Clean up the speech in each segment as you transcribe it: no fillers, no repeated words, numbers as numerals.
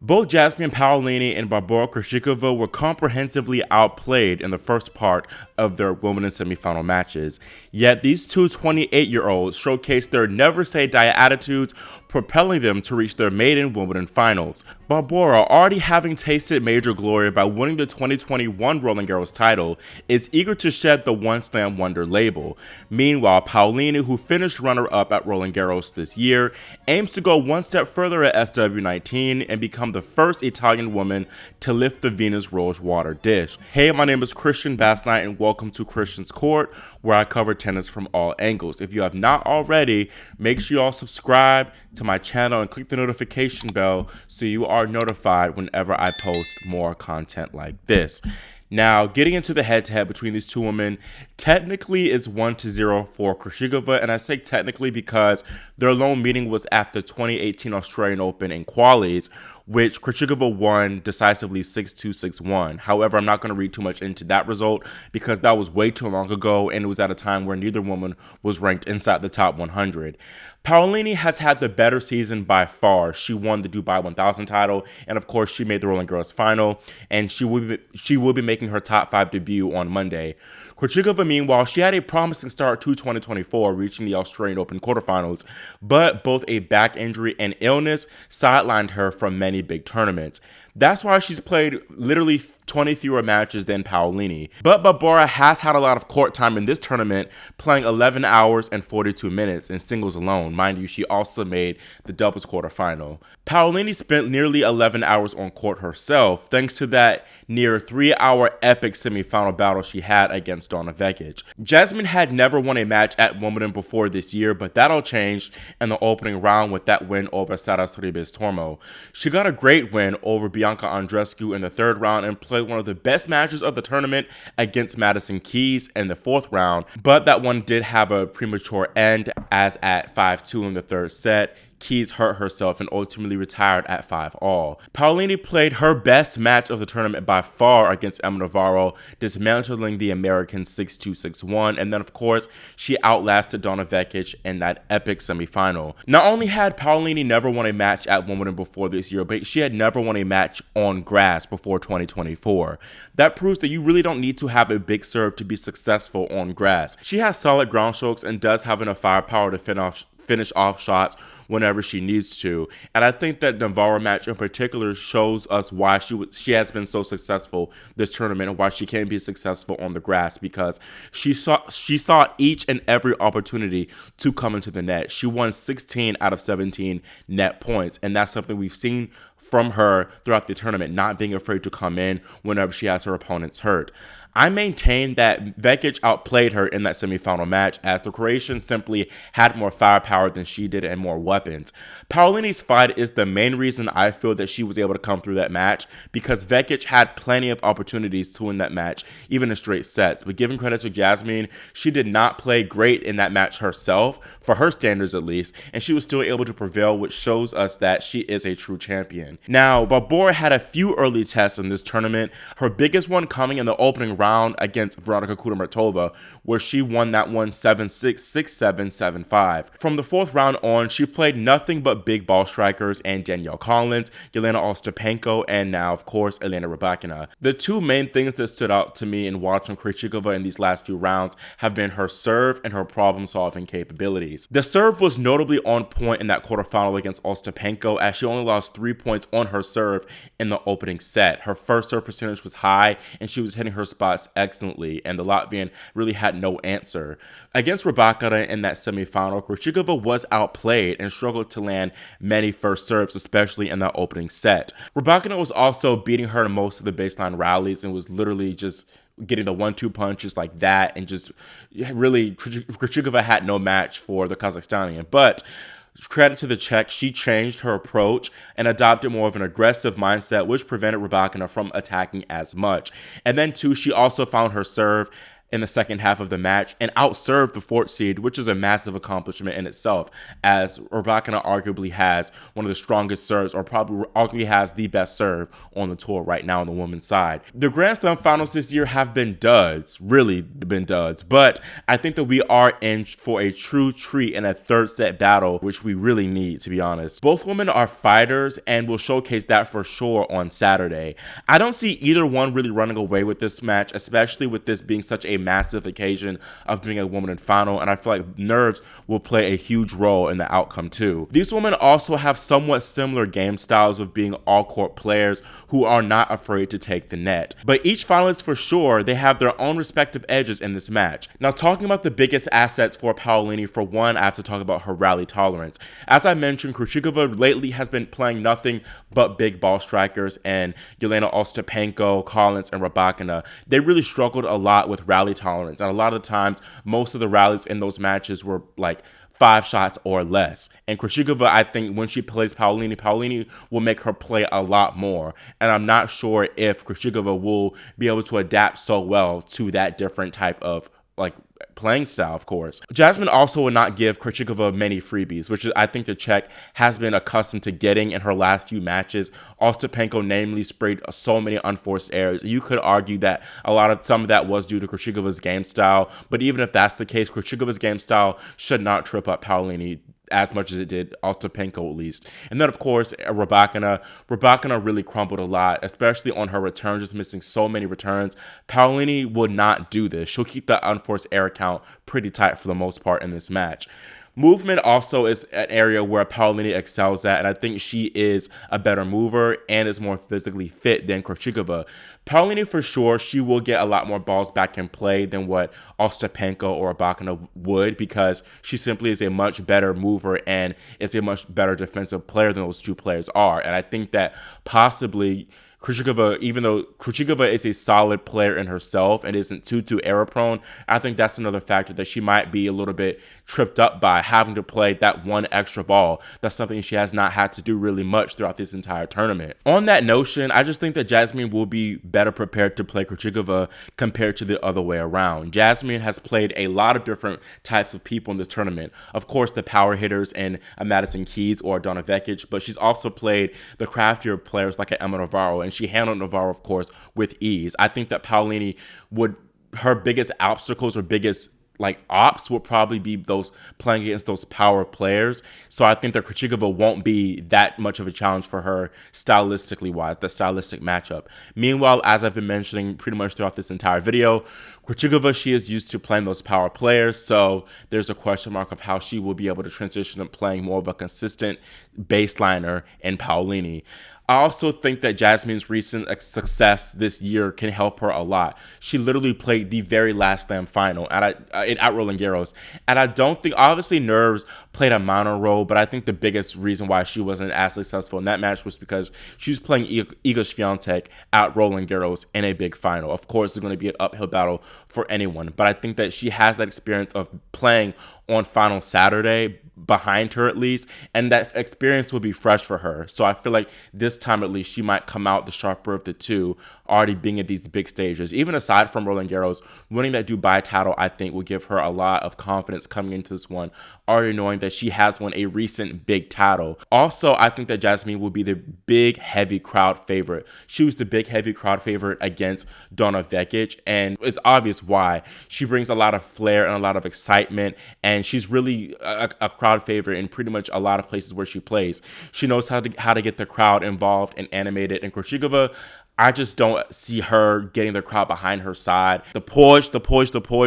Both Jasmine Paolini and Barbora KREJCIKOVA were comprehensively outplayed in the first part of their Wimbledon semifinal matches. Yet these two 28-year-olds showcased their never-say-die attitudes, propelling them to reach their maiden Wimbledon finals. Barbora, already having tasted major glory by winning the 2021 Roland Garros title, is eager to shed the One Slam Wonder label. Meanwhile, Paolini, who finished runner-up at Roland Garros this year, aims to go one step further at SW19 and become the first Italian woman to lift the Venus Rosewater dish. Hey, my name is Christian Basnight and welcome to Christian's Court, where I cover tennis from all angles. If you have not already, make sure you all subscribe to my channel and click the notification bell so you are notified whenever I post more content like this. Now, getting into the head-to-head between these two women, technically it's 1-0 for KREJCIKOVA, and I say technically because their lone meeting was at the 2018 Australian Open in qualies, which KREJCIKOVA won decisively 6-2, 6-1. However, I'm not going to read too much into that result because that was way too long ago, and it was at a time where neither woman was ranked inside the top 100. Paolini has had the better season by far. She won the Dubai 1000 title, and of course, she made the Roland Garros final, and she will be making her top 5 debut on Monday. KREJCIKOVA, meanwhile, she had a promising start to 2024, reaching the Australian Open quarterfinals, but both a back injury and illness sidelined her from many big tournaments. That's why she's played literally 20 fewer matches than Paolini. But Barbora has had a lot of court time in this tournament, playing 11 hours and 42 minutes in singles alone. Mind you, she also made the doubles quarterfinal. Paolini spent nearly 11 hours on court herself, thanks to that near 3-hour epic semifinal battle she had against Donna Vekic. Jasmine had never won a match at Wimbledon before this year, but that all changed in the opening round with that win over Sara Sorribes-Tormo. She got a great win over Bianca Andreescu in the third round and played one of the best matches of the tournament against Madison Keys in the fourth round, but that one did have a premature end, as at 5-2 in the third set, Keys hurt herself and ultimately retired at 5-all. Paolini played her best match of the tournament by far against Emma Navarro, dismantling the American 6-2, 6-1, and then of course, she outlasted Donna Vekic in that epic semifinal. Not only had Paolini never won a match at Wimbledon before this year, but she had never won a match on grass before 2024. That proves that you really don't need to have a big serve to be successful on grass. She has solid ground strokes and does have enough firepower to finish off shots whenever she needs to, and I think that Navarro match in particular shows us why she has been so successful this tournament and why she can be successful on the grass, because she saw each and every opportunity to come into the net. She won 16 out of 17 net points, and that's something we've seen from her throughout the tournament, not being afraid to come in whenever she has her opponents hurt. I maintain that Vekic outplayed her in that semifinal match, as the Croatians simply had more firepower than she did and more weapons. Paolini's fight is the main reason I feel that she was able to come through that match, because Vekic had plenty of opportunities to win that match, even in straight sets. But giving credit to Jasmine, she did not play great in that match herself, for her standards at least, and she was still able to prevail, which shows us that she is a true champion. Now, Barbora had a few early tests in this tournament, her biggest one coming in the opening round against Veronika Kudermetova, where she won that one 7-6, 6-7, 7-5. From the fourth round on, she played nothing but big ball strikers and Danielle Collins, Jelena Ostapenko, and now, of course, Elena Rybakina. The two main things that stood out to me in watching KREJCIKOVA in these last few rounds have been her serve and her problem-solving capabilities. The serve was notably on point in that quarterfinal against Ostapenko, as she only lost 3 points on her serve in the opening set. Her first serve percentage was high, and she was hitting her spots excellently, and the Latvian really had no answer. Against Rybakina in that semifinal, KREJCIKOVA was outplayed and struggled to land many first serves, especially in that opening set. Rybakina was also beating her in most of the baseline rallies and was literally just getting the 1-2 punches like that, and just really KREJCIKOVA had no match for the Kazakhstanian. But credit to the Czech, she changed her approach and adopted more of an aggressive mindset, which prevented Rybakina from attacking as much. And then too, she also found her serve in the second half of the match and outserved the 4th seed, which is a massive accomplishment in itself, as Rybakina arguably has one of the strongest serves, or probably arguably has the best serve on the tour right now on the women's side. The Grand Slam finals this year have been duds, really been duds, but I think that we are in for a true treat in a third set battle, which we really need, to be honest. Both women are fighters and will showcase that for sure on Saturday. I don't see either one really running away with this match, especially with this being such a massive occasion of being a women in final, and I feel like nerves will play a huge role in the outcome too. These women also have somewhat similar game styles of being all-court players who are not afraid to take the net. But each finalist for sure, they have their own respective edges in this match. Now, talking about the biggest assets for Paolini, for one, I have to talk about her rally tolerance. As I mentioned, KREJCIKOVA lately has been playing nothing but big ball strikers, and Jelena Ostapenko, Collins, and Rybakina, they really struggled a lot with rally tolerance. And a lot of times, most of the rallies in those matches were like 5 shots or less. And KREJCIKOVA, I think when she plays Paolini will make her play a lot more. And I'm not sure if KREJCIKOVA will be able to adapt so well to that different type of playing style, of course. Jasmine also will not give KREJCIKOVA many freebies, which is, I think, the Czech has been accustomed to getting in her last few matches. Ostapenko namely sprayed so many unforced errors. You could argue that some of that was due to KREJCIKOVA's game style, but even if that's the case, KREJCIKOVA's game style should not trip up Paolini as much as it did Ostapenko, at least. And then, of course, Rybakina really crumbled a lot, especially on her returns, just missing so many returns. Paolini would not do this. She'll keep that unforced error count pretty tight for the most part in this match. Movement also is an area where Paolini excels at, and I think she is a better mover and is more physically fit than KREJCIKOVA. Paolini, for sure, she will get a lot more balls back in play than what Ostapenko or Rybakina would, because she simply is a much better mover and is a much better defensive player than those two players are. And I think that possibly KREJCIKOVA, even though KREJCIKOVA is a solid player in herself and isn't too error prone, I think that's another factor that she might be a little bit tripped up by, having to play that one extra ball. That's something she has not had to do really much throughout this entire tournament. On that notion, I just think that Jasmine will be better prepared to play KREJCIKOVA compared to the other way around. Jasmine has played a lot of different types of people in this tournament. Of course, the power hitters in a Madison Keys or Donna Vekic, but she's also played the craftier players like Emma Navarro, and she handled Navarro, of course, with ease. I think that Paolini her biggest obstacles or biggest ops would probably be those playing against those power players. So I think that KREJCIKOVA won't be that much of a challenge for her stylistically wise, the stylistic matchup. Meanwhile, as I've been mentioning pretty much throughout this entire video, KREJCIKOVA, she is used to playing those power players, so there's a question mark of how she will be able to transition to playing more of a consistent baseliner in Paolini. I also think that Jasmine's recent success this year can help her a lot. She literally played the very last Slam final at Roland Garros. And I don't think, obviously nerves played a minor role, but I think the biggest reason why she wasn't as successful in that match was because she was playing Iga Swiatek at Roland Garros in a big final. Of course, it's going to be an uphill battle for anyone, but I think that she has that experience of playing on final Saturday behind her at least, and that experience will be fresh for her. So I feel like this time at least she might come out the sharper of the two, already being at these big stages. Even aside from Roland Garros, winning that Dubai title I think will give her a lot of confidence coming into this one, already knowing that she has won a recent big title. Also, I think that Jasmine will be the big heavy crowd favorite. She was the big heavy crowd favorite against Donna Vekic, and it's obvious why. She brings a lot of flair and a lot of excitement, and she's really a crowd favorite in pretty much a lot of places where she plays. She knows how to get the crowd involved and animated. And KREJCIKOVA, I just don't see her getting the crowd behind her side. The push.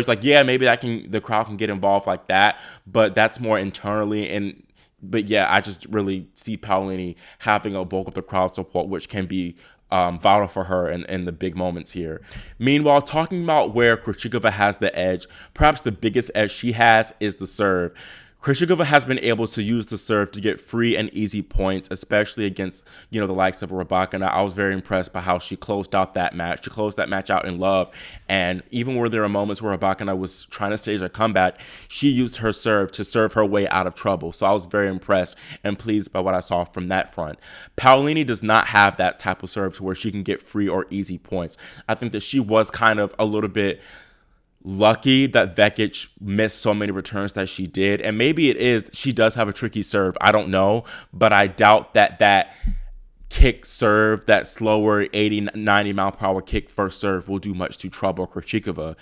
Like, yeah, maybe the crowd can get involved like that, but that's more internally. But yeah, I just really see Paolini having a bulk of the crowd support, which can be vital for her in the big moments here. Meanwhile, talking about where KREJCIKOVA has the edge, perhaps the biggest edge she has is the serve. KREJCIKOVA has been able to use the serve to get free and easy points, especially against, the likes of Rybakina. I was very impressed by how she closed out that match. She closed that match out in love. And even where there were moments where Rybakina was trying to stage a comeback, she used her serve to serve her way out of trouble. So I was very impressed and pleased by what I saw from that front. Paolini does not have that type of serve to where she can get free or easy points. I think that she was kind of a little bit lucky that Vekic missed so many returns that she did. And maybe it is, she does have a tricky serve. I don't know, but I doubt that kick serve, that slower 80, 90 mile per hour kick first serve will do much to trouble KREJCIKOVA.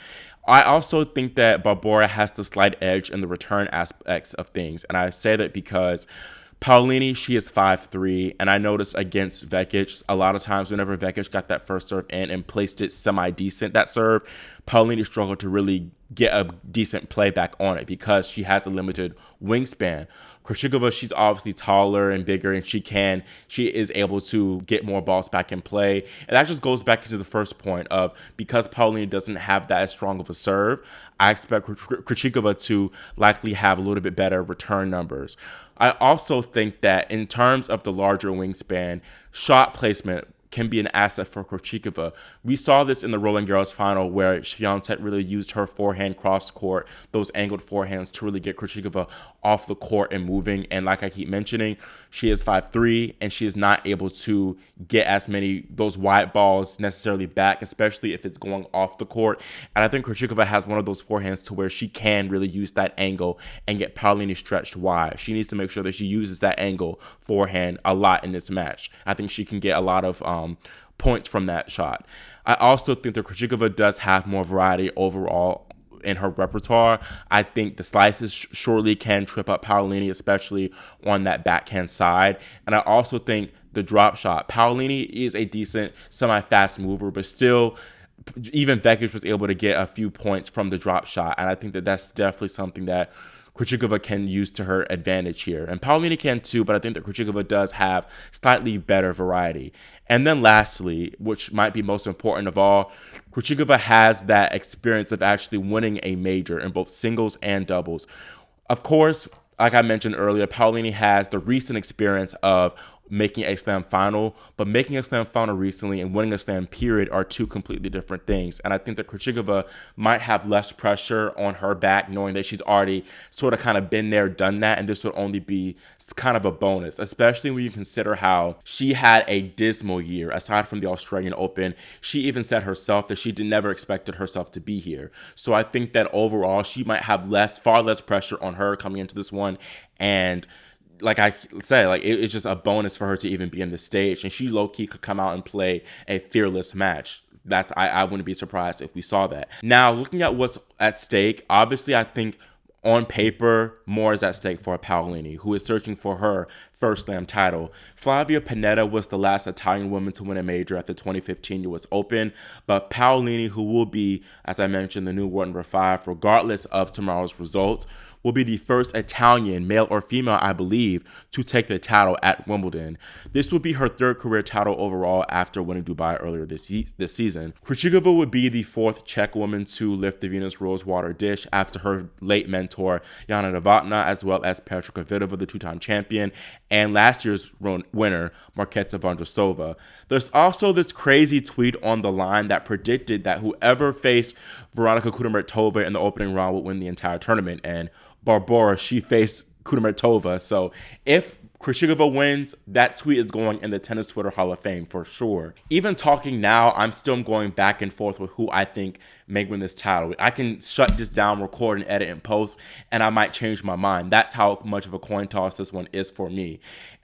I also think that Barbora has the slight edge in the return aspects of things. And I say that because Paolini, she is 5'3", and I noticed against Vekic, a lot of times whenever Vekic got that first serve in and placed it semi-decent, that serve, Paolini struggled to really get a decent play back on it because she has a limited wingspan. KREJCIKOVA, she's obviously taller and bigger, and she is able to get more balls back in play. And that just goes back to the first point of, because Paolini doesn't have that as strong of a serve, I expect KREJCIKOVA to likely have a little bit better return numbers. I also think that in terms of the larger wingspan, shot placement can be an asset for KREJCIKOVA. We saw this in the Roland Garros final where Swiatek really used her forehand cross court, those angled forehands, to really get KREJCIKOVA off the court and moving. And like I keep mentioning, she is 5'3", and she is not able to get as many those wide balls necessarily back, especially if it's going off the court. And I think KREJCIKOVA has one of those forehands to where she can really use that angle and get Paolini stretched wide. She needs to make sure that she uses that angle forehand a lot in this match. I think she can get a lot of points from that shot. I also think that KREJCIKOVA does have more variety overall in her repertoire. I think the slices surely can trip up Paolini, especially on that backhand side. And I also think the drop shot, Paolini is a decent semi-fast mover, but still, even Vekic was able to get a few points from the drop shot. And I think that that's definitely something that KREJCIKOVA can use to her advantage here. And Paolini can too, but I think that KREJCIKOVA does have slightly better variety. And then lastly, which might be most important of all, KREJCIKOVA has that experience of actually winning a major in both singles and doubles. Of course, like I mentioned earlier, Paolini has the recent experience of making a slam final, but making a slam final recently and winning a slam period are two completely different things. And I think that KREJCIKOVA might have less pressure on her back, knowing that she's already sort of kind of been there, done that, and this would only be kind of a bonus, especially when you consider how she had a dismal year aside from the Australian Open. She even said herself that she never expected herself to be here. So I think that overall she might have far less pressure on her coming into this one. And like I said, it's just a bonus for her to even be in the stage, and she low-key could come out and play a fearless match. I wouldn't be surprised if we saw that. Now, looking at what's at stake, obviously I think on paper, more is at stake for Paolini, who is searching for her first slam title. Flavia Pennetta was the last Italian woman to win a major at the 2015 US Open, but Paolini, who will be, as I mentioned, the new world number 5, regardless of tomorrow's results, will be the first Italian, male or female, I believe, to take the title at Wimbledon. This will be her third career title overall after winning Dubai earlier this season. KREJCIKOVA would be the fourth Czech woman to lift the Venus Rosewater dish after her late mentor, Jana Novotná, as well as Petra Kvitova, the two-time champion, and last year's winner, Marketa Vondrousova. There's also this crazy tweet on the line that predicted that whoever faced Veronika Kudermetova in the opening round would win the entire tournament, and Barbora, she faced Kudermetova. So if KREJCIKOVA wins, that tweet is going in the Tennis Twitter Hall of Fame for sure. Even talking now, I'm still going back and forth with who I think may win this title. I can shut this down, record and edit and post, and I might change my mind. That's how much of a coin toss this one is for me.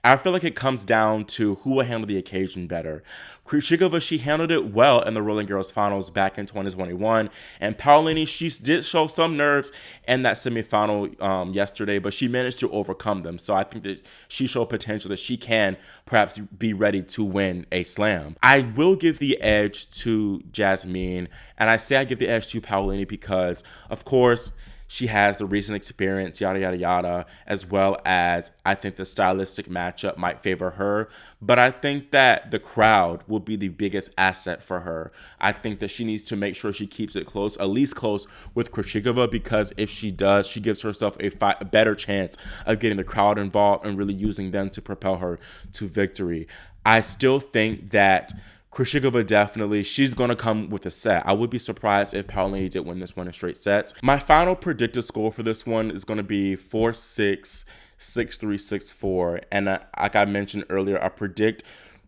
I feel like it comes down to who will handle the occasion better. KREJCIKOVA, she handled it well in the Roland Garros finals back in 2021, and Paolini, she did show some nerves in that semifinal yesterday, but she managed to overcome them. So I think that she showed potential that she can perhaps be ready to win a slam. I will give the edge to Jasmine, and I say I give the edge to Paolini because, of course, she has the recent experience, yada, yada, yada, as well as I think the stylistic matchup might favor her. But I think that the crowd will be the biggest asset for her. I think that she needs to make sure she keeps it close, at least close with KREJCIKOVA, because if she does, she gives herself a better chance of getting the crowd involved and really using them to propel her to victory. I still think that KREJCIKOVA definitely, she's going to come with a set. I would be surprised if Paolini did win this one in straight sets. My final predicted score for this one is going to be 4-6, 6-3, 6-4. And like I mentioned earlier, I predict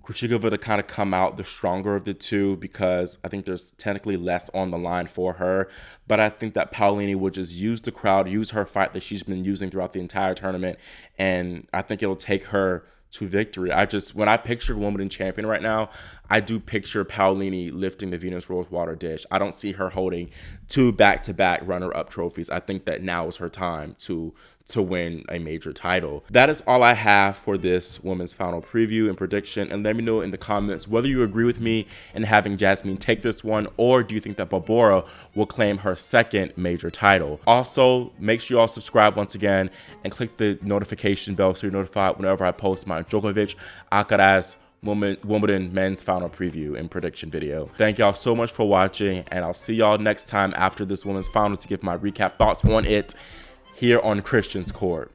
KREJCIKOVA to kind of come out the stronger of the two, because I think there's technically less on the line for her. But I think that Paolini will just use the crowd, use her fight that she's been using throughout the entire tournament, and I think it'll take her to victory. When I picture Wimbledon champion right now, I do picture Paolini lifting the Venus Rosewater dish. I don't see her holding 2 back-to-back runner-up trophies. I think that now is her time to win a major title. That is all I have for this women's final preview and prediction. And let me know in the comments whether you agree with me in having Jasmine take this one, or do you think that Barbora will claim her second major title. Also, make sure you all subscribe once again and click the notification bell so you're notified whenever I post my Djokovic Alcaraz Wimbledon men's final preview and prediction video. Thank y'all so much for watching, and I'll see y'all next time after this women's final to give my recap thoughts on it here on Christian's Court.